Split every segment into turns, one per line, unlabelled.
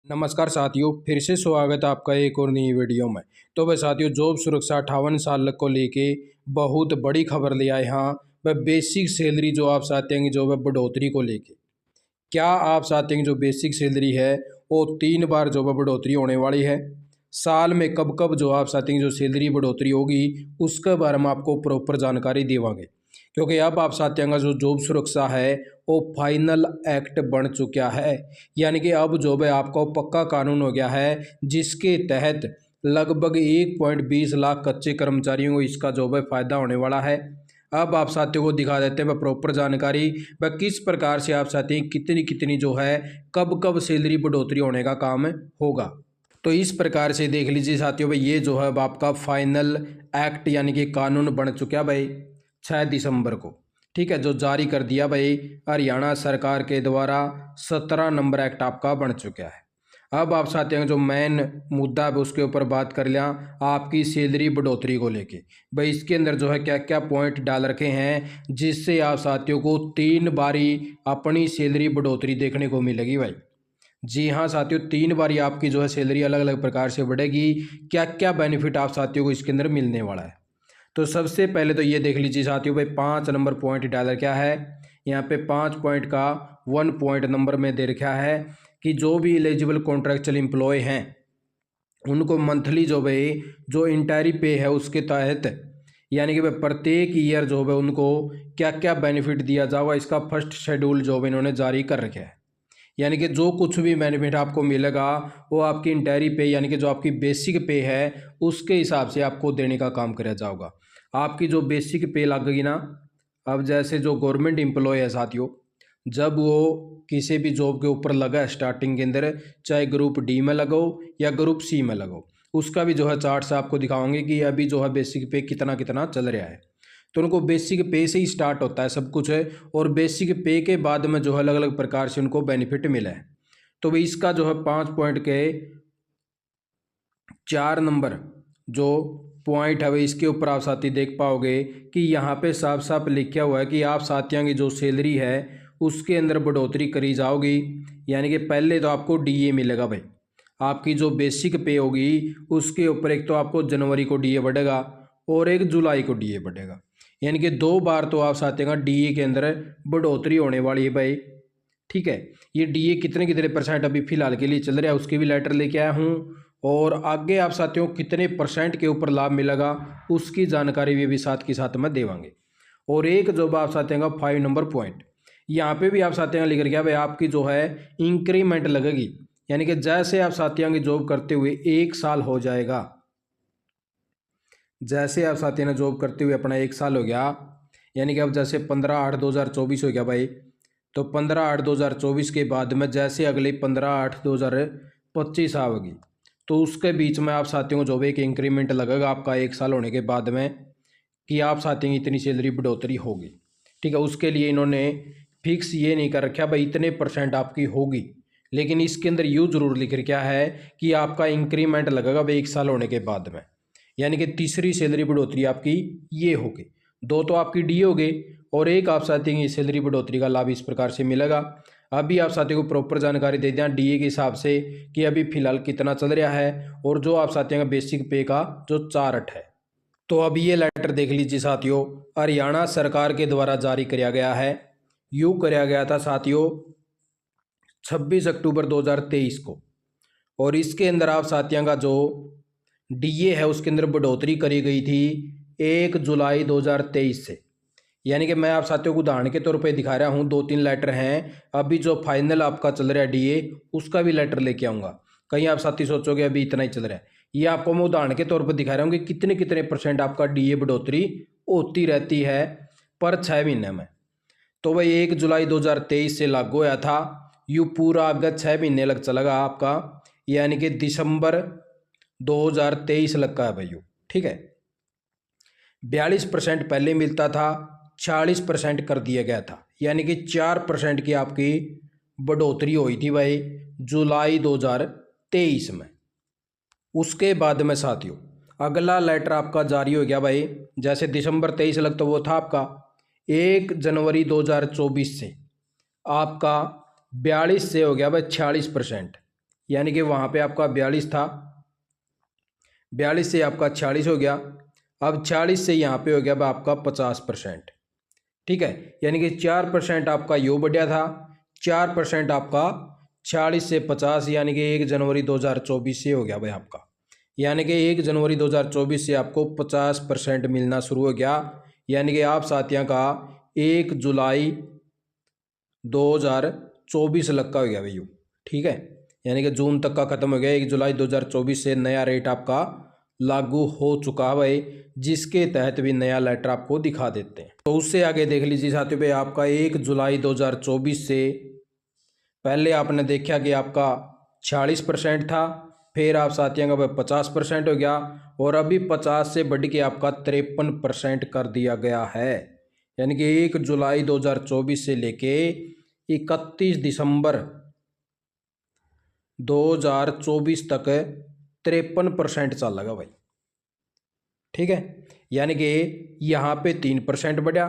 नमस्कार साथियों, फिर से स्वागत है आपका एक और नई वीडियो में। तो वह साथियों, जॉब सुरक्षा 58 साल को लेके बहुत बड़ी खबर ले आए। हाँ, वह बेसिक सैलरी जो आप चाहते हैं जो वह बढ़ोतरी को लेके, क्या आप चाहते हैं जो बेसिक सैलरी है वो 3 बार जो वह बढ़ोतरी होने वाली है। साल में कब कब जो आप चाहते हैं जो सैलरी बढ़ोतरी होगी उसके बारे में आपको प्रॉपर जानकारी देवांगे। क्योंकि अब आप चाहते हैं जो जॉब सुरक्षा है वो फाइनल एक्ट बन चुका है, यानी कि अब जो है आपका पक्का कानून हो गया है, जिसके तहत लगभग 1.20 लाख कच्चे कर्मचारियों को इसका जो है फ़ायदा होने वाला है। अब आप साथियों को दिखा देते हैं वह प्रॉपर जानकारी, वह किस प्रकार से आप साथी हैं कितनी कितनी जो है कब कब सैलरी बढ़ोतरी होने का काम होगा। तो इस प्रकार से देख लीजिए साथियों भाई, ये जो है अब आपका फाइनल एक्ट यानी कि कानून बन चुका भाई 6 दिसंबर को, ठीक है, जो जारी कर दिया भाई हरियाणा सरकार के द्वारा 17 नंबर एक्ट आपका बन चुका है। अब आप साथियों जो मेन मुद्दा है उसके ऊपर बात कर लिया, आपकी सैलरी बढ़ोतरी को लेके भाई इसके अंदर जो है क्या क्या पॉइंट डाल रखे हैं जिससे आप साथियों को 3 बारी अपनी सैलरी बढ़ोतरी देखने को मिलेगी भाई। जी हाँ साथियों, 3 बारी आपकी जो है सैलरी अलग अलग प्रकार से बढ़ेगी। क्या क्या बेनिफिट आप साथियों को इसके अंदर मिलने वाला है, तो सबसे पहले तो ये देख लीजिए साथियों भाई 5 नंबर पॉइंट डाला क्या है यहाँ पे। 5 पॉइंट का 1 पॉइंट नंबर में दे रखा है कि जो भी एलिजिबल कॉन्ट्रेक्चुअल एम्प्लॉय हैं उनको मंथली जो भाई जो इंटायरी पे है उसके तहत, यानी कि भाई प्रत्येक ईयर जो है उनको क्या क्या बेनिफिट दिया जाएगा, इसका फर्स्ट शेड्यूल जो है इन्होंने जारी कर रखा है। यानी कि जो कुछ भी बेनिफिट आपको मिलेगा वो आपकी इंटायरी पे यानी कि जो आपकी बेसिक पे है उसके हिसाब से आपको देने का काम किया जाएगा। आपकी जो बेसिक पे लगेगी ना, अब जैसे जो गवर्नमेंट एम्प्लॉय है साथियों, जब वो किसी भी जॉब के ऊपर लगा है स्टार्टिंग के अंदर, चाहे ग्रुप डी में लगाओ या ग्रुप सी में लगाओ, उसका भी जो है चार्ट से आपको दिखाओगे कि अभी जो है बेसिक पे कितना कितना चल रहा है। तो उनको बेसिक पे से ही स्टार्ट होता है सब कुछ है, और बेसिक पे के बाद में जो है अलग अलग प्रकार से उनको बेनिफिट मिला है। तो भाई इसका जो है 5 पॉइंट के 4 नंबर जो पॉइंट है भाई इसके ऊपर आप साथी देख पाओगे कि यहाँ पे साफ साफ लिखा हुआ है कि आप साथियों की जो सैलरी है उसके अंदर बढ़ोतरी करी जाओगी। यानी कि पहले तो आपको डीए मिलेगा भाई, आपकी जो बेसिक पे होगी उसके ऊपर एक तो आपको जनवरी को डीए बढ़ेगा और एक जुलाई को डीए बढ़ेगा, यानी कि 2 बार तो आप साथियों का डीए के अंदर बढ़ोतरी होने वाली है भाई। ठीक है, ये डीए कितने कितने परसेंट अभी फिलहाल के लिए चल रहा है उसके भी लेटर लेके आया हूँ, और आगे आप साथियों कितने परसेंट के ऊपर लाभ मिलेगा उसकी जानकारी भी साथ के साथ में देवांगे। और एक जो आप साथियों का 5 नंबर पॉइंट यहाँ पे भी आप साथियों का लिख रखा भाई आपकी जो है इंक्रीमेंट लगेगी, यानी कि जैसे आप साथियों की जॉब करते हुए 1 साल हो जाएगा, जैसे आप साथियों ने जॉब करते हुए अपना 1 साल हो गया, यानी कि अब जैसे 15/8/2024 हो गया भाई, तो 15/8/2024 के बाद में जैसे अगली 15/8/2025 आएगी तो उसके बीच में आप साथियों को जो भी एक इंक्रीमेंट लगेगा आपका 1 साल होने के बाद में, कि आप साथियों की इतनी सैलरी बढ़ोतरी होगी। ठीक है, उसके लिए इन्होंने फिक्स ये नहीं कर रखा भाई इतने परसेंट आपकी होगी, लेकिन इसके अंदर यूँ जरूर लिख रखा है कि आपका इंक्रीमेंट लगेगा भाई 1 साल होने के बाद में, यानी कि तीसरी सैलरी बढ़ोतरी आपकी ये होगी। 2 तो आपकी डी हो गई और एक आप साथियों की सैलरी बढ़ोतरी का लाभ इस प्रकार से मिलेगा। अभी आप साथियों को प्रॉपर जानकारी दे दें डीए के हिसाब से कि अभी फिलहाल कितना चल रहा है, और जो आप साथियों का बेसिक पे का जो चार्ट है। तो अब ये लेटर देख लीजिए साथियों, हरियाणा सरकार के द्वारा जारी किया गया है। यूँ किया गया था साथियों 26 अक्टूबर 2023 को, और इसके अंदर आप साथियों का जो डीए है उसके अंदर बढ़ोतरी करी गई थी 1 जुलाई 2023 से। यानी कि मैं आप साथियों को उदाहरण के तौर पे दिखा रहा हूँ, 2-3 लेटर हैं। अभी जो फाइनल आपका चल रहा है डीए उसका भी लेटर लेके आऊँगा, कहीं आप साथी सोचोगे अभी इतना ही चल रहा है। ये आपको मैं उदाहरण के तौर पर दिखा रहा हूँ कि कितने कितने परसेंट आपका डीए बढ़ोतरी होती रहती है पर 6 महीने में। तो भाई 1 जुलाई 2023 से लागू हुआ था, यूँ पूरा अगर 6 महीने लग चलेगा आपका, यानी कि दिसंबर 2023 लग का है भाई। ठीक है, 42% पहले मिलता था, 40% कर दिया गया था, यानी कि 4% की आपकी बढ़ोतरी हुई थी भाई जुलाई 2023 में। उसके बाद में साथियों अगला लेटर आपका जारी हो गया भाई, जैसे दिसंबर 23 लग तो वो था आपका 1 जनवरी 2024 से आपका 42 से हो गया भाई 46%, यानी कि वहाँ पे आपका 42 था, 42 से आपका 46 हो गया। अब 46 से यहाँ पे हो गया अब आपका 50%। ठीक है, यानी कि 4% आपका यो बढ़िया था, 4% आपका 46 से 50, यानी कि 1 जनवरी 2024 से हो गया भाई आपका। यानी कि 1 जनवरी 2024 से आपको 50% मिलना शुरू हो गया। यानी कि आप साथियों का 1 जुलाई 2024 लग का हो गया भैया। ठीक है, यानी कि जून तक का खत्म हो गया, 1 जुलाई 2024 से नया रेट आपका लागू हो चुका है भाई, जिसके तहत भी नया लेटर आपको दिखा देते हैं। तो उससे आगे देख लीजिए साथियों भाई, आपका 1 जुलाई 2024 से पहले आपने देखा कि आपका 46% था, फिर आप साथियों का भाई 50% हो गया, और अभी 50 से बढ़ के आपका 53% कर दिया गया है। यानी कि 1 जुलाई 2024 से लेके 31 दिसंबर 2024 तक 53% चलेगा भाई। ठीक है, यानी कि यहाँ पे 3% बढ़ा,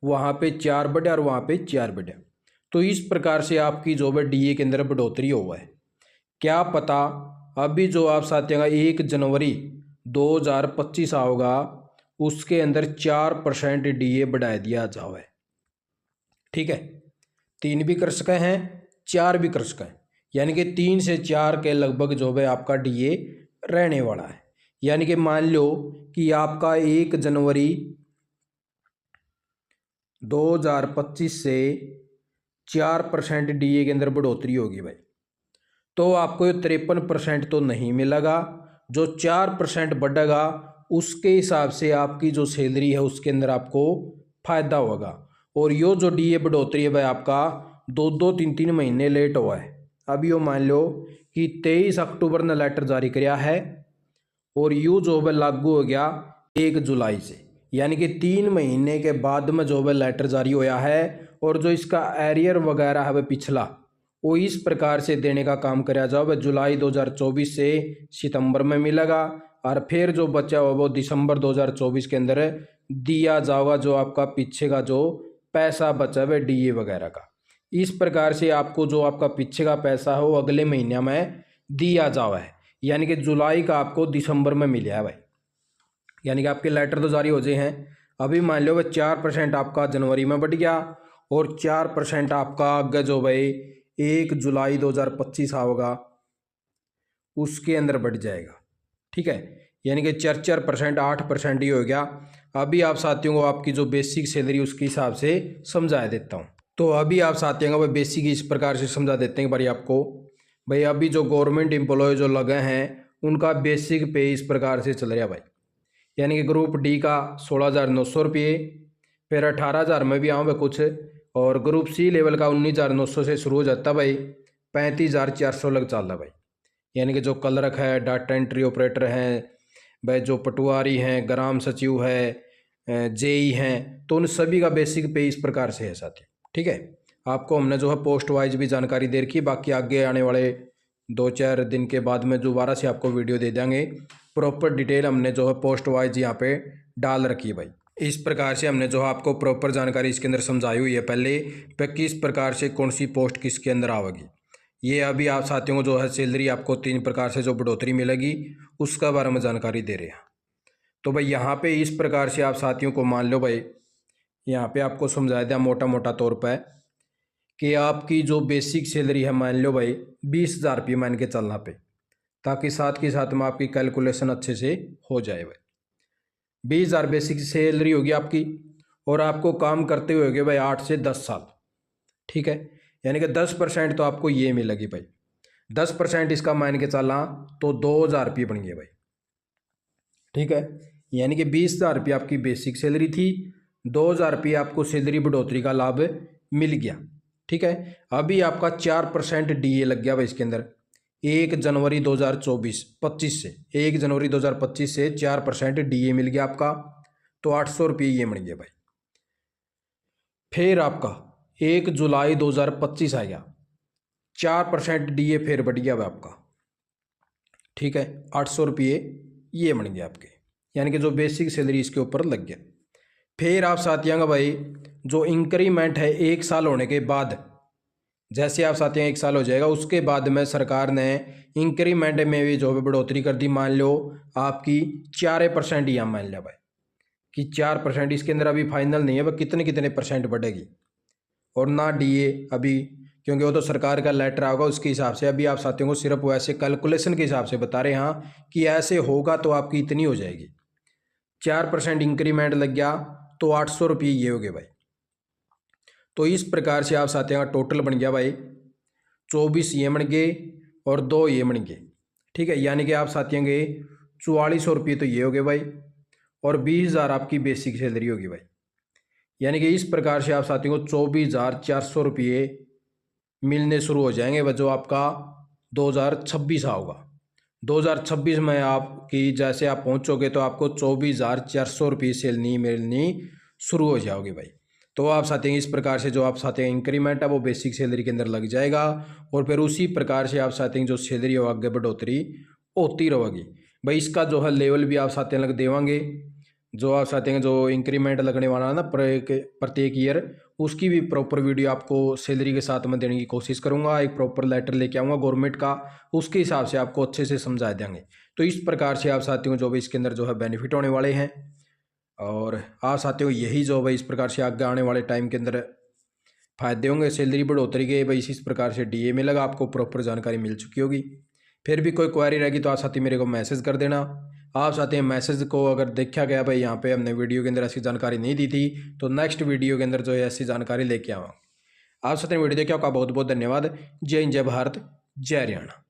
वहाँ पे 4 बढ़ा और वहाँ पे 4 बढ़ा। तो इस प्रकार से आपकी जो है डीए के अंदर बढ़ोतरी हुआ है। क्या पता अभी जो आप साथियों का 1 जनवरी 2025 आओगा उसके अंदर 4% डीए बढ़ा दिया जाए। ठीक है, 3 भी कर सके हैं, 4 भी कर सके हैं, यानी कि 3 से 4 के लगभग जो है आपका डीए रहने वाला है। यानी कि मान लो कि आपका 1 जनवरी 2025 से 4% डीए के अंदर बढ़ोतरी होगी भाई, तो आपको 53% तो नहीं मिलेगा। जो 4% बढ़ेगा उसके हिसाब से आपकी जो सैलरी है उसके अंदर आपको फायदा होगा। और यो जो डीए बढ़ोतरी है भाई आपका 2-3 महीने लेट हुआ है। अब यो मान लो कि 23 अक्टूबर ने लेटर जारी किया है और यू जो है लागू हो गया 1 जुलाई से, यानी कि 3 महीने के बाद में जो है लेटर जारी होया है। और जो इसका एरियर वगैरह है वह पिछला वो इस प्रकार से देने का काम कराया जाओ, वह जुलाई 2024 से सितंबर में मिलेगा, और फिर जो बचा हुआ वो दिसंबर 2024 के अंदर दिया जाएगा, जो आपका पीछे का जो पैसा बचा है डीए वगैरह का। इस प्रकार से आपको जो आपका पीछे का पैसा है वो अगले महीने में दिया जावा है, यानी कि जुलाई का आपको दिसंबर में मिला है भाई। यानी कि आपके लेटर तो जारी हो जाए हैं। अभी मान लो भाई 4% आपका जनवरी में बढ़ गया और 4% आपका आगे जो भाई 1 जुलाई 2025 आओगा उसके अंदर बढ़ जाएगा। ठीक है, यानी कि 4% 8% ही हो गया। अभी आप साथियों को आपकी जो बेसिक सैलरी उसके हिसाब से समझा देता हूँ। तो अभी आप साथियों को भाई बेसिक इस प्रकार से समझा देते हैं भाई आपको। भाई अभी जो गवर्नमेंट एम्प्लॉय जो लगे हैं उनका बेसिक पे इस प्रकार से चल रहा भाई, यानी कि ग्रुप डी का 16,900 रुपये, फिर 18,000 में भी आऊँ कुछ, और ग्रुप सी लेवल का 19,900 से शुरू हो जाता भाई, 35,400 लग चल रहा भाई। यानी कि जो क्लर्क है, डाटा एंट्री ऑपरेटर हैं भाई, जो पटवारी हैं, ग्राम सचिव है, जेई हैं, तो उन सभी का बेसिक पे इस प्रकार से है साथी। ठीक है, आपको हमने जो है पोस्ट वाइज भी जानकारी दे रखी, बाकी आगे आने वाले 2-4 दिन के बाद में दोबारा से आपको वीडियो दे देंगे। प्रॉपर डिटेल हमने जो है पोस्ट वाइज यहाँ पे डाल रखी है भाई। इस प्रकार से हमने जो है आपको प्रॉपर जानकारी इसके अंदर समझाई हुई है पहले पे, किस प्रकार से कौन सी पोस्ट किसके अंदर आवेगी। ये अभी आप साथियों को जो है सैलरी आपको 3 प्रकार से जो बढ़ोतरी मिलेगी उसका बारे में जानकारी दे रहे हैं। तो भाई यहाँ पे इस प्रकार से आप साथियों को मान लो भाई, यहाँ पे आपको समझाया दिया मोटा मोटा तौर पर कि आपकी जो बेसिक सैलरी है मान लो भाई 20,000 रुपये मान के चलना पे, ताकि साथ के साथ में आपकी कैलकुलेशन अच्छे से हो जाए भाई। 20,000 बेसिक सैलरी होगी आपकी, और आपको काम करते हुए होगे भाई 8 से 10 साल। ठीक है, यानी कि 10% तो आपको ये मिलेगी भाई। 10% इसका मान के चलना तो 2,000 रुपये बन गए भाई। ठीक है, यानी कि 20,000 रुपये आपकी बेसिक सैलरी थी, 2,000 रुपये आपको सैलरी बढ़ोतरी का लाभ मिल गया। ठीक है, अभी आपका 4% डीए लग गया भाई इसके अंदर 1 जनवरी 2025 से, 1 जनवरी 2025 से 4% डीए मिल गया आपका, तो 800 रुपये ये मिल गया भाई। फिर आपका 1 जुलाई 2025 आ गया, 4% डीए फिर बढ़ गया भाई आपका। ठीक है, 800 रुपये ये बन गया आपके, यानी कि जो बेसिक सैलरी इसके ऊपर लग गया। फिर आप साथियों का भाई जो इंक्रीमेंट है 1 साल होने के बाद, जैसे आप साथियों 1 साल हो जाएगा, उसके बाद में सरकार ने इंक्रीमेंट में भी जो है बढ़ोतरी कर दी। मान लो आपकी 4% या मान लिया भाई कि 4%, इसके अंदर अभी फाइनल नहीं है वह कितने कितने परसेंट बढ़ेगी, और ना डीए अभी, क्योंकि वो तो सरकार का लेटर आएगा उसके हिसाब से। अभी आप साथियों को सिर्फ वैसे कैलकुलेशन के हिसाब से बता रहे हैं हाँ कि ऐसे होगा तो आपकी इतनी हो जाएगी। 4% इंक्रीमेंट लग गया तो 800 रुपये ये हो गए भाई। तो इस प्रकार से आप साथियों का टोटल बन गया भाई 24 ये बन गए और 2 ये बन गए, ठीक है। यानी कि आप साथियों के 4400 रुपये तो ये हो गए भाई, और 20,000 आपकी बेसिक सैलरी होगी भाई। यानी कि इस प्रकार से आप साथियों को 24,400 रुपये मिलने शुरू हो जाएंगे वह, जो आपका 2026 होगा। 2026 में आपकी जैसे आप पहुंचोगे तो आपको 24,400 रुपये सैलरी मिलनी शुरू हो जाओगे भाई। तो आप साथियों इस प्रकार से जो आप साथियों इंक्रीमेंट है वो बेसिक सैलरी के अंदर लग जाएगा, और फिर उसी प्रकार से आप साथियों जो सैलरी हो आगे बढ़ोतरी होती रहेगी भाई। इसका जो है लेवल भी आप साथियों लग देवांगे, जो आप साथियों जो इंक्रीमेंट लगने वाला है ना प्रत्येक ईयर, उसकी भी प्रॉपर वीडियो आपको सैलरी के साथ में देने की कोशिश करूंगा। एक प्रॉपर लेटर लेके आऊँगा गवर्नमेंट का, उसके हिसाब से आपको अच्छे से समझा देंगे। तो इस प्रकार से आप साथियों जो भी इसके अंदर जो है बेनिफिट होने वाले हैं, और आप साथियों यही जो है इस प्रकार से आगे आने वाले टाइम के अंदर फायदे होंगे सैलरी बढ़ोतरी के भाई। इस प्रकार से डीए में लगा आपको प्रॉपर जानकारी मिल चुकी होगी। फिर भी कोई क्वेरी रहेगी तो आप साथी मेरे को मैसेज कर देना। आप साथी मैसेज को अगर देखा गया भाई यहाँ पे हमने वीडियो के अंदर ऐसी जानकारी नहीं दी थी, तो नेक्स्ट वीडियो के अंदर जो है ऐसी जानकारी लेके आऊँगा। आप साथी वीडियो देखिए, आपका बहुत बहुत धन्यवाद। जय हिंद, जय भारत, जय हरियाणा।